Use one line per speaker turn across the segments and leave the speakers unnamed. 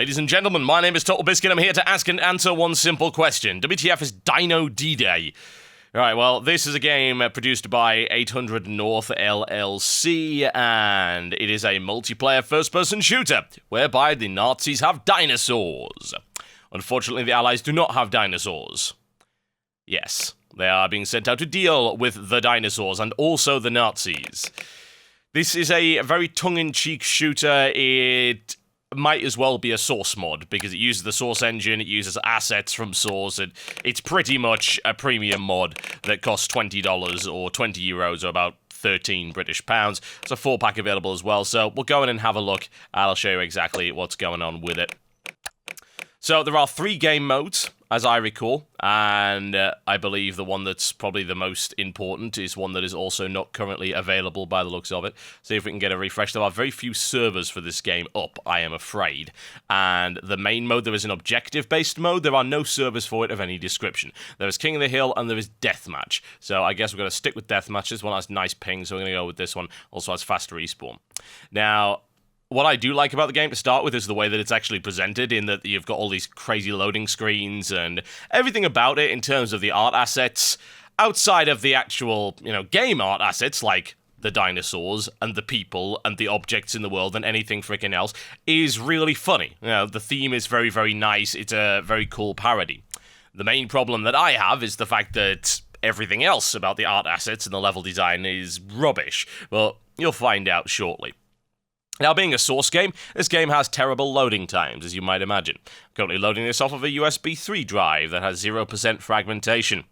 Ladies and gentlemen, my name is TotalBiscuit. I'm here to ask and answer one simple question. WTF is Dino D-Day? Alright, well, this is a game produced by 800 North LLC, and it is a multiplayer first-person shooter, whereby the Nazis have dinosaurs. Unfortunately, the Allies do not have dinosaurs. Yes, they are being sent out to deal with the dinosaurs and also the Nazis. This is a very tongue-in-cheek shooter. It might as well be a Source mod, because it uses the Source engine, it uses assets from Source, and it's pretty much a premium mod that costs $20 or 20 euros, or about 13 British pounds. There's a 4-pack available as well, so we'll go in and have a look, and I'll show you exactly what's going on with it. So there are 3 game modes, as I recall, and I believe the one that's probably the most important is one that is also not currently available by the looks of it. See if we can get a refresh. There are very few servers for this game up, I am afraid. And the main mode, there is an objective-based mode. There are no servers for it of any description. There is King of the Hill and there is Deathmatch. So I guess we're going to stick with Deathmatch. This one has nice ping, so we're going to go with this one. Also has fast respawn. Now, what I do like about the game to start with is the way that it's actually presented, in that you've got all these crazy loading screens and everything about it in terms of the art assets, outside of the actual, game art assets, like the dinosaurs and the people and the objects in the world and anything freaking else, is really funny. The theme is very, very nice. It's a very cool parody. The main problem that I have is the fact that everything else about the art assets and the level design is rubbish. Well, you'll find out shortly. Now, being a Source game, this game has terrible loading times, as you might imagine. I'm currently loading this off of a USB 3 drive that has 0% fragmentation.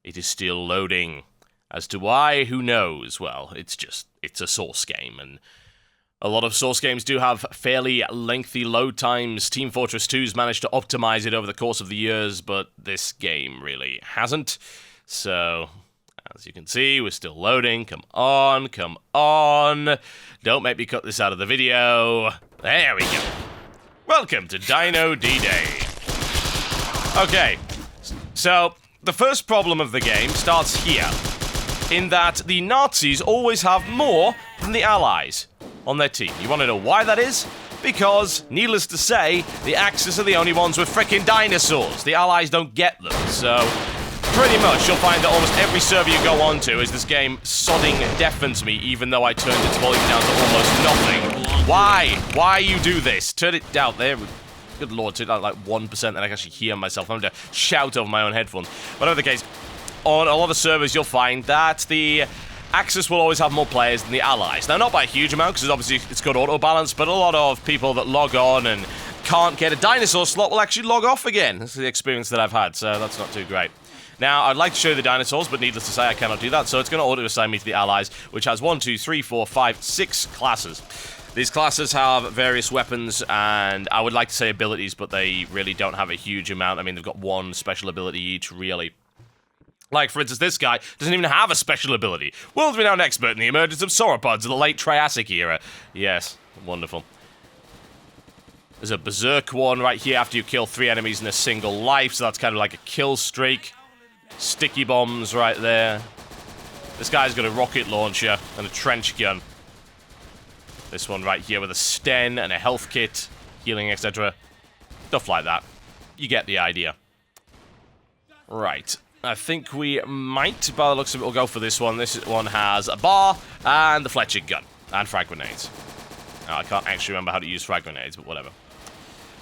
It is still loading. As to why, who knows? Well, it's a Source game, and a lot of Source games do have fairly lengthy load times. Team Fortress 2's managed to optimize it over the course of the years, but this game really hasn't. So, as you can see, we're still loading. Come on, come on. Don't make me cut this out of the video. There we go. Welcome to Dino D-Day. Okay, so the first problem of the game starts here, in that the Nazis always have more than the Allies on their team. You want to know why that is? Because, needless to say, the Axis are the only ones with frickin' dinosaurs. The Allies don't get them, so pretty much, you'll find that almost every server you go on to is this game sodding deafens me, even though I turned its volume down to almost nothing. Why? Why you do this? Turn it down there. Good lord, turn it down like 1%, then I can actually hear myself. I'm going to shout over my own headphones. Whatever the case, on a lot of servers, you'll find that the Axis will always have more players than the Allies. Now, not by a huge amount, because obviously it's got auto-balance, but a lot of people that log on and can't get a dinosaur slot will actually log off again. This is the experience that I've had, so that's not too great. Now, I'd like to show you the dinosaurs, but needless to say, I cannot do that, so it's going to auto-assign me to the Allies, which has 1, 2, 3, 4, 5, 6 classes. These classes have various weapons, and I would like to say abilities, but they really don't have a huge amount. I mean, they've got 1 special ability each, really. Like, for instance, this guy doesn't even have a special ability. World-renowned expert in the emergence of sauropods of the late Triassic era. Yes, wonderful. There's a berserk one right here after you kill 3 enemies in a single life, so that's kind of like a kill streak. Sticky bombs right there. This guy's got a rocket launcher and a trench gun. This one right here with a Sten and a health kit, healing, etc. Stuff like that. You get the idea. Right. I think we might, by the looks of it, we'll go for this one. This one has a bar and the Fletcher gun and frag grenades. Now, I can't actually remember how to use frag grenades, but whatever.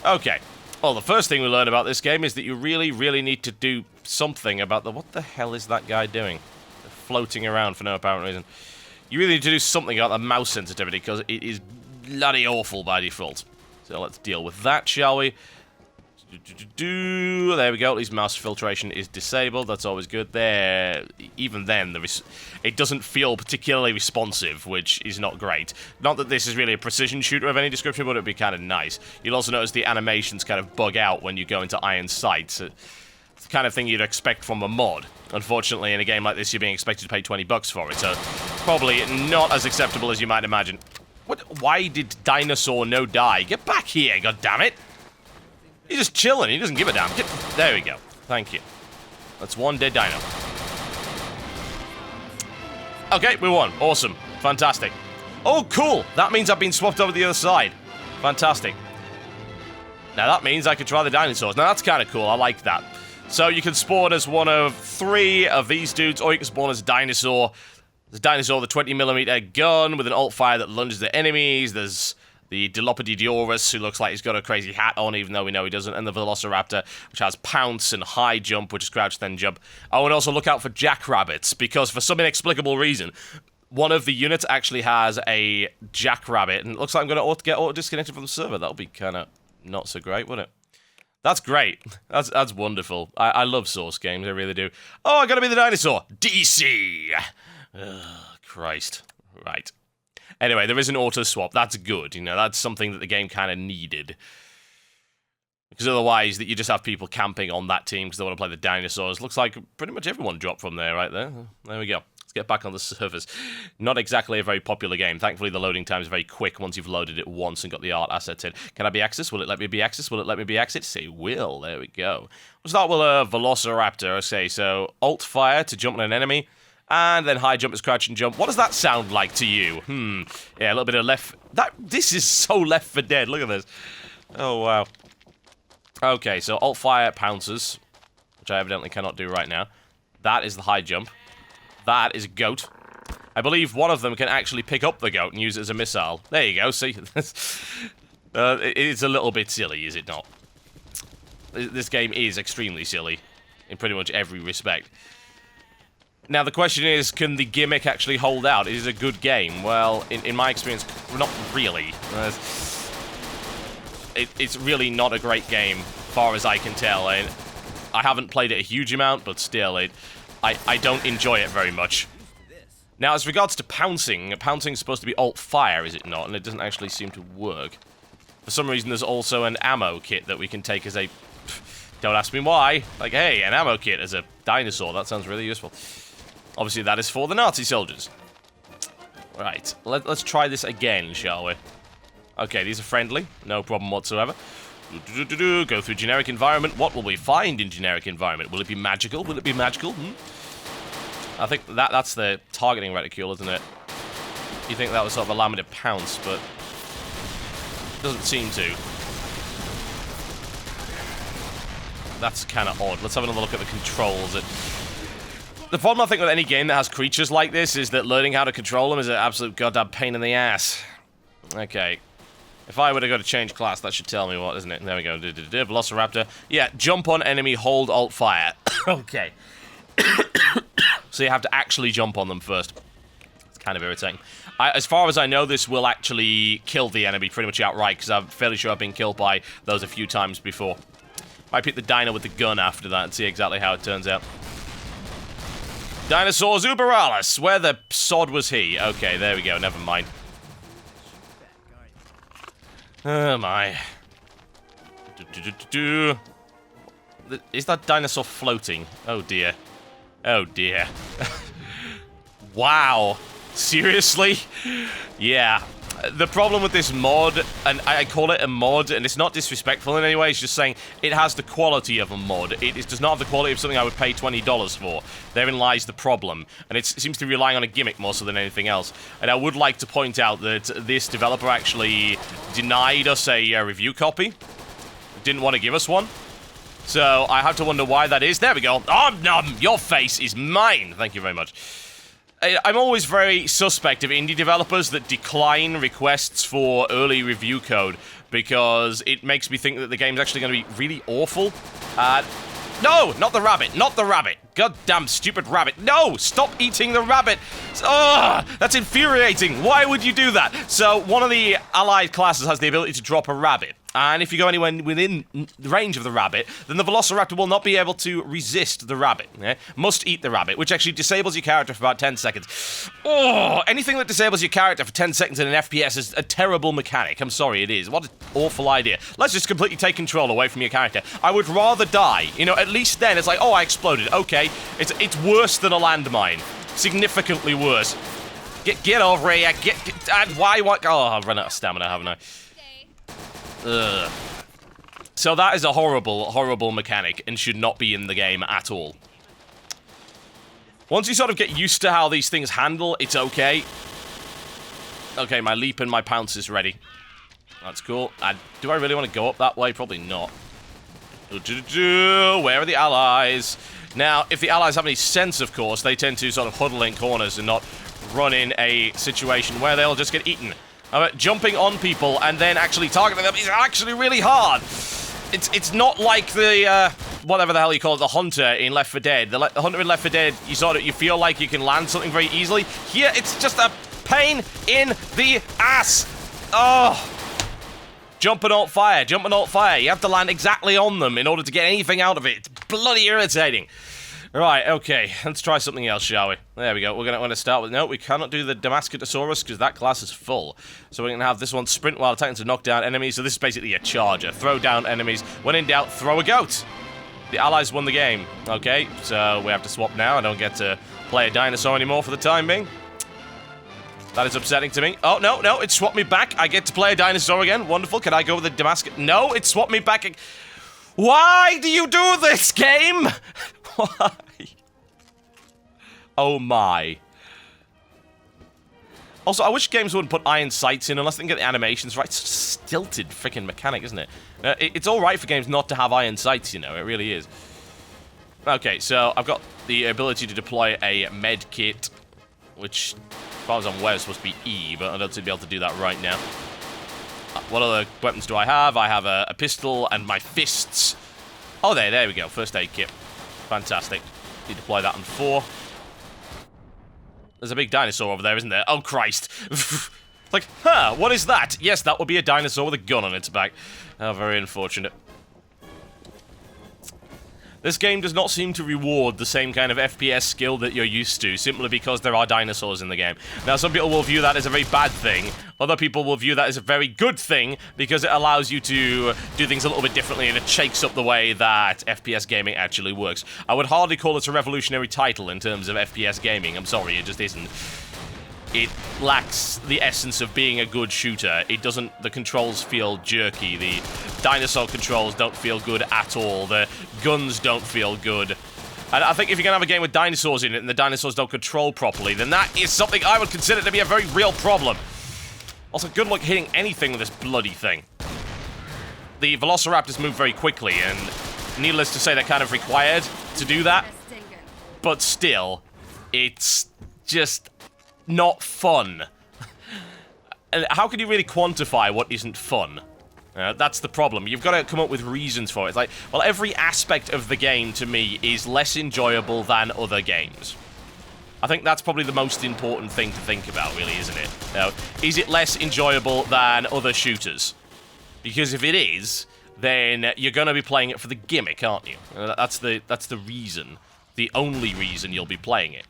Okay. Well, the first thing we learn about this game is that you really, really need to do something about the... What the hell is that guy doing? They're floating around for no apparent reason. You really need to do something about the mouse sensitivity, because it is bloody awful by default. So let's deal with that, shall we? There we go. At least mouse filtration is disabled. That's always good. There, even then, it doesn't feel particularly responsive, which is not great. Not that this is really a precision shooter of any description, but it'd be kind of nice. You'll also notice the animations kind of bug out when you go into iron sights. It's the kind of thing you'd expect from a mod. Unfortunately, in a game like this, you're being expected to pay 20 bucks for it, so probably not as acceptable as you might imagine. What? Why did Dinosaur no die? Get back here, goddammit! He's just chilling. He doesn't give a damn. There we go. Thank you. That's 1 dead dino. Okay, we won. Awesome. Fantastic. Oh, cool. That means I've been swapped over to the other side. Fantastic. Now that means I could try the dinosaurs. Now that's kind of cool. I like that. So you can spawn as one of 3 of these dudes, or you can spawn as a dinosaur. There's a dinosaur with a 20mm gun with an alt fire that lunges at enemies. There's the Dilophosaurus, who looks like he's got a crazy hat on, even though we know he doesn't. And the Velociraptor, which has pounce and high jump, which is crouch then jump. Oh, and also look out for jackrabbits, because for some inexplicable reason, one of the units actually has a jackrabbit, and it looks like I'm going to get auto-disconnected from the server. That'll be kind of not so great, wouldn't it? That's great. That's wonderful. I love Source games, I really do. Oh, I gotta be the dinosaur. DC! Christ. Right. Anyway, there is an auto-swap. That's good, you know, that's something that the game kind of needed. Because otherwise, you just have people camping on that team because they want to play the dinosaurs. Looks like pretty much everyone dropped from there, right there. There we go. Let's get back on the servers. Not exactly a very popular game. Thankfully, the loading time is very quick once you've loaded it once and got the art assets in. Can I be accessed? Will it let me be accessed? Will it let me be accessed? It will. There we go. We'll start with a Velociraptor. Okay, so alt fire to jump on an enemy. And then high jump is crouch and jump. What does that sound like to you? Yeah, a little bit of left... This is so Left 4 Dead. Look at this. Oh, wow. Okay, so alt fire pounces, which I evidently cannot do right now. That is the high jump. That is a goat. I believe one of them can actually pick up the goat and use it as a missile. There you go, see? It's a little bit silly, is it not? This game is extremely silly in pretty much every respect. Now, the question is, can the gimmick actually hold out? Is it a good game? Well, in my experience, not really. It's really not a great game, far as I can tell. I haven't played it a huge amount, but still, I don't enjoy it very much. Now, as regards to pouncing is supposed to be alt fire, is it not? And it doesn't actually seem to work. For some reason, there's also an ammo kit that we can take as a... Don't ask me why. Like, hey, an ammo kit as a dinosaur. That sounds really useful. Obviously, that is for the Nazi soldiers. Right, let's try this again, shall we? Okay, these are friendly. No problem whatsoever. Go through generic environment. What will we find in generic environment? Will it be magical? Will it be magical? I think that's the targeting reticule, isn't it? You think that was sort of allow me to pounce, but doesn't seem to. That's kind of odd. Let's have another look at the controls. The problem, I think, with any game that has creatures like this is that learning how to control them is an absolute goddamn pain in the ass. Okay. If I were to go to change class, that should tell me what, isn't it? There we go. Velociraptor. Yeah, jump on enemy, hold alt fire. Okay. So you have to actually jump on them first. It's kind of irritating. As far as I know, this will actually kill the enemy pretty much outright, because I'm fairly sure I've been killed by those a few times before. I pick the dino with the gun after that and see exactly how it turns out. Dinosaurs Uberalis, where the sod was he? Okay, there we go, never mind. Oh my. Is that dinosaur floating? Oh dear. Oh dear. Wow. Seriously? Yeah. The problem with this mod, and I call it a mod, and it's not disrespectful in any way, it's just saying it has the quality of a mod. It does not have the quality of something I would pay $20 for. Therein lies the problem. And it seems to be relying on a gimmick more so than anything else. And I would like to point out that this developer actually denied us a review copy. Didn't want to give us one. So I have to wonder why that is. There we go. Om nom! Your face is mine! Thank you very much. I'm always very suspect of indie developers that decline requests for early review code because it makes me think that the game's actually going to be really awful. No! Not the rabbit! Not the rabbit! Goddamn stupid rabbit! No! Stop eating the rabbit! Ugh! That's infuriating! Why would you do that? So, one of the allied classes has the ability to drop a rabbit. And if you go anywhere within the range of the rabbit, then the Velociraptor will not be able to resist the rabbit. Must eat the rabbit, which actually disables your character for about 10 seconds. Oh, anything that disables your character for 10 seconds in an FPS is a terrible mechanic. I'm sorry, it is. What an awful idea. Let's just completely take control away from your character. I would rather die. You know, at least then it's like, oh, I exploded. Okay, it's worse than a landmine. Significantly worse. Get over here. Why? Oh, I've run out of stamina, haven't I? Ugh. So that is a horrible, horrible mechanic and should not be in the game at all. Once you sort of get used to how these things handle, it's okay. Okay, my leap and my pounce is ready. That's cool. Do I really want to go up that way? Probably not. Where are the allies? Now, if the allies have any sense, of course, they tend to sort of huddle in corners and not run in a situation where they'll just get eaten. Jumping on people and then actually targeting them is actually really hard. It's not like the, whatever the hell you call it, the hunter in Left 4 Dead. The hunter in Left 4 Dead, you feel like you can land something very easily. Here, it's just a pain in the ass. Oh. Jump and alt fire, jump and alt fire. You have to land exactly on them in order to get anything out of it. It's bloody irritating. Right, okay, let's try something else, shall we? There we go. We're going to start with... No, we cannot do the Damascus because that class is full. So we're going to have this one sprint while attacking to knock down enemies. So this is basically a charger. Throw down enemies. When in doubt, throw a goat. The allies won the game. Okay, so we have to swap now. I don't get to play a dinosaur anymore for the time being. That is upsetting to me. Oh, no, it swapped me back. I get to play a dinosaur again. Wonderful. Can I go with the Damascus? No, it swapped me back. Why do you do this, game? Why? Oh, my. Also, I wish games wouldn't put iron sights in unless they can get the animations right. It's a stilted freaking mechanic, isn't it? It's all right for games not to have iron sights, you know. It really is. Okay, so I've got the ability to deploy a med kit, which... If I was on where it's supposed to be E, but I don't seem to be able to do that right now. What other weapons do I have? I have a pistol and my fists. Oh, there we go. First aid kit. Fantastic. You deploy that on 4. There's a big dinosaur over there, isn't there? Oh, Christ. It's like, huh, what is that? Yes, that would be a dinosaur with a gun on its back. How very unfortunate. This game does not seem to reward the same kind of FPS skill that you're used to, simply because there are dinosaurs in the game. Now, some people will view that as a very bad thing. Other people will view that as a very good thing, because it allows you to do things a little bit differently, and it shakes up the way that FPS gaming actually works. I would hardly call it a revolutionary title in terms of FPS gaming. I'm sorry, it just isn't. It lacks the essence of being a good shooter. It doesn't... The controls feel jerky. The dinosaur controls don't feel good at all. The guns don't feel good. And I think if you're going to have a game with dinosaurs in it and the dinosaurs don't control properly, then that is something I would consider to be a very real problem. Also, good luck hitting anything with this bloody thing. The Velociraptors move very quickly, and needless to say, they're kind of required to do that. But still, it's just... not fun. And how can you really quantify what isn't fun? That's the problem. You've got to come up with reasons for it. It's like, well, every aspect of the game, to me, is less enjoyable than other games. I think that's probably the most important thing to think about, really, isn't it? Is it less enjoyable than other shooters? Because if it is, then you're going to be playing it for the gimmick, aren't you? That's the reason. The only reason you'll be playing it.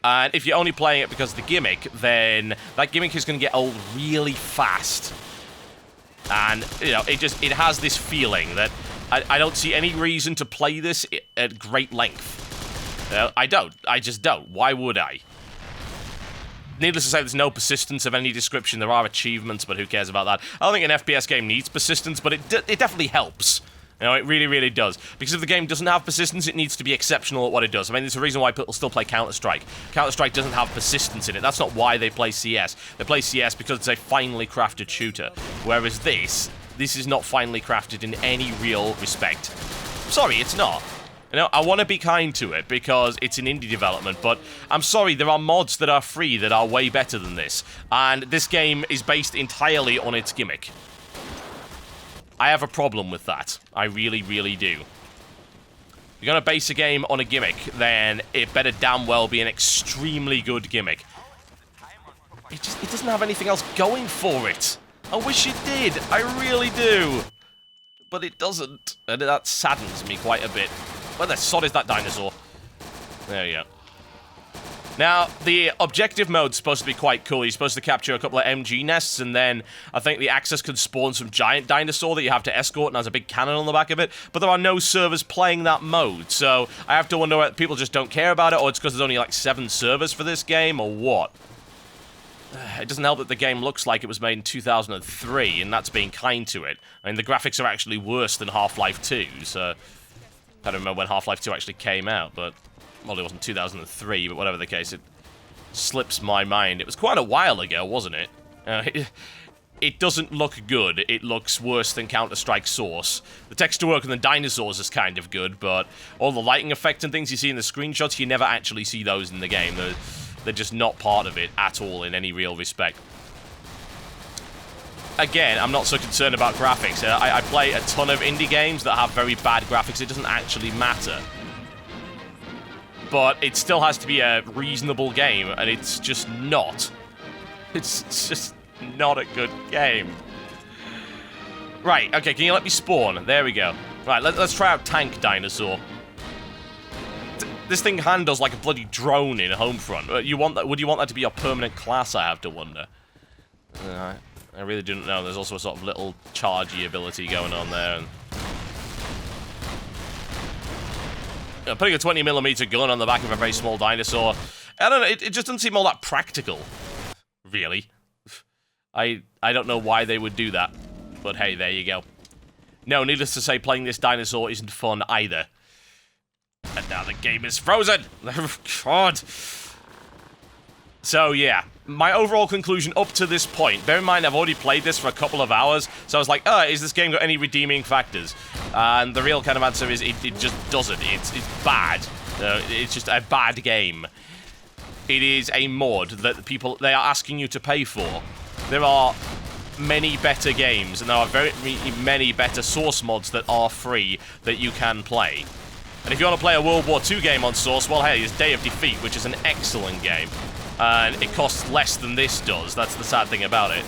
And if you're only playing it because of the gimmick, then that gimmick is going to get old really fast. And, you know, it has this feeling that I don't see any reason to play this at great length. I don't. I just don't. Why would I? Needless to say, there's no persistence of any description. There are achievements, but who cares about that? I don't think an FPS game needs persistence, but it definitely helps. You know, it really, really does. Because if the game doesn't have persistence, it needs to be exceptional at what it does. I mean, there's a reason why people still play Counter-Strike. Counter-Strike doesn't have persistence in it. That's not why they play CS. They play CS because it's a finely crafted shooter. Whereas this is not finely crafted in any real respect. Sorry, it's not. You know, I want to be kind to it because it's an indie development, but I'm sorry, there are mods that are free that are way better than this. And this game is based entirely on its gimmick. I have a problem with that. I really, really do. If you're going to base a game on a gimmick, then it better damn well be an extremely good gimmick. It doesn't have anything else going for it. I wish it did. I really do. But it doesn't. And that saddens me quite a bit. Where the sod is that dinosaur? There you go. Now, the objective mode's supposed to be quite cool. You're supposed to capture a couple of MG nests, and then I think the Axis can spawn some giant dinosaur that you have to escort and has a big cannon on the back of it, but there are no servers playing that mode, so I have to wonder whether people just don't care about it, or it's because there's only like 7 servers for this game, or what. It doesn't help that the game looks like it was made in 2003, and that's being kind to it. I mean, the graphics are actually worse than Half-Life 2, so I don't remember when Half-Life 2 actually came out, but... Well, it wasn't 2003, but whatever the case, it slips my mind. It was quite a while ago, wasn't it? it doesn't look good. It looks worse than Counter-Strike Source. The texture work on the dinosaurs is kind of good, but all the lighting effects and things you see in the screenshots, you never actually see those in the game. They're just not part of it at all in any real respect. Again, I'm not so concerned about graphics. I play a ton of indie games that have very bad graphics. It doesn't actually matter. But it still has to be a reasonable game, and it's just not. It's just not a good game. Right, okay, can you let me spawn? There we go. Right, let's try out Tank Dinosaur. This thing handles like a bloody drone in Homefront. Would you want that to be your permanent class, I have to wonder? I really didn't know. There's also a sort of little chargey ability going on there. And putting a 20mm gun on the back of a very small dinosaur, I don't know, it just doesn't seem all that practical, really. I don't know why they would do that, but hey, there you go. No, needless to say, playing this dinosaur isn't fun either. And now the game is frozen! God. So, yeah. My overall conclusion up to this point, bear in mind I've already played this for a couple of hours, so I was like, oh, is this game got any redeeming factors? And the real kind of answer is it just doesn't. It's bad. It's just a bad game. It is a mod that they are asking you to pay for. There are many better games, and there are very many better source mods that are free that you can play. And if you want to play a World War II game on Source, well, hey, it's Day of Defeat, which is an excellent game. And it costs less than this does. That's the sad thing about it.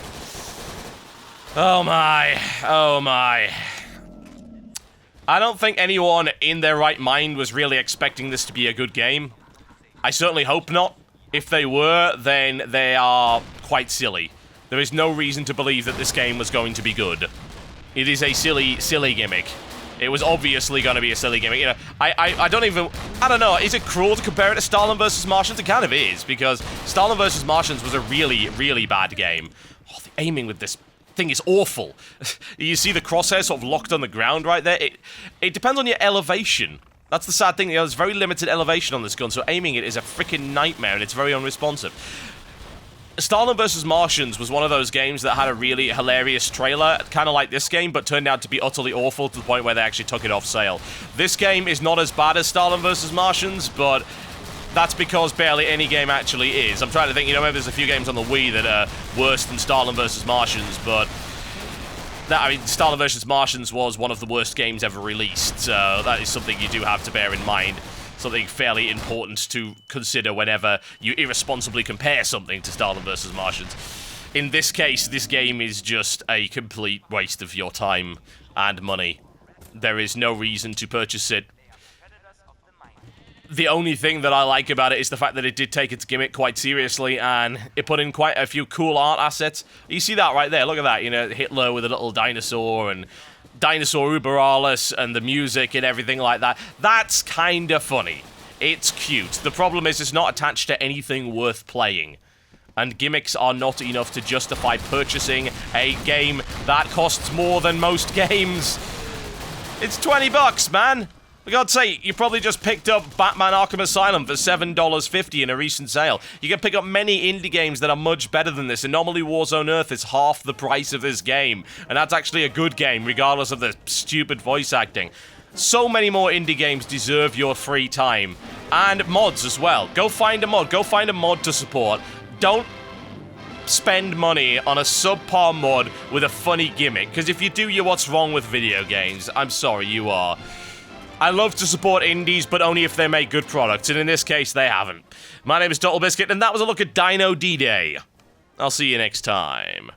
Oh my. Oh my. I don't think anyone in their right mind was really expecting this to be a good game. I certainly hope not. If they were, then they are quite silly. There is no reason to believe that this game was going to be good. It is a silly, silly gimmick. It was obviously going to be a silly gimmick. You know, I don't know, is it cruel to compare it to Stalin vs. Martians? It kind of is, because Stalin vs. Martians was a really, really bad game. Oh, the aiming with this thing is awful. You see the crosshair sort of locked on the ground right there? It depends on your elevation. That's the sad thing, you know, there's very limited elevation on this gun, so aiming it is a freaking nightmare, and it's very unresponsive. Stalin vs. Martians was one of those games that had a really hilarious trailer, kind of like this game, but turned out to be utterly awful to the point where they actually took it off sale. This game is not as bad as Stalin vs. Martians, but that's because barely any game actually is. I'm trying to think, you know, maybe there's a few games on the Wii that are worse than Stalin vs. Martians, but Stalin vs. Martians was one of the worst games ever released, so that is something you do have to bear in mind. Something fairly important to consider whenever you irresponsibly compare something to Stalin vs. Martians. In this case, this game is just a complete waste of your time and money. There is no reason to purchase it. The only thing that I like about it is the fact that it did take its gimmick quite seriously, and it put in quite a few cool art assets. You see that right there, look at that, you know, Hitler with a little dinosaur, and Dinosaur Uber Alles, and the music and everything like that. That's kinda funny. It's cute. The problem is it's not attached to anything worth playing. And gimmicks are not enough to justify purchasing a game that costs more than most games. It's $20, man! For God's sake, you probably just picked up Batman Arkham Asylum for $7.50 in a recent sale. You can pick up many indie games that are much better than this. Anomaly Warzone Earth is half the price of this game. And that's actually a good game, regardless of the stupid voice acting. So many more indie games deserve your free time. And mods as well. Go find a mod. Go find a mod to support. Don't spend money on a subpar mod with a funny gimmick. Because if you do, you're what's wrong with video games. I'm sorry, you are. I love to support indies, but only if they make good products, and in this case, they haven't. My name is TotalBiscuit, and that was a look at Dino D-Day. I'll see you next time.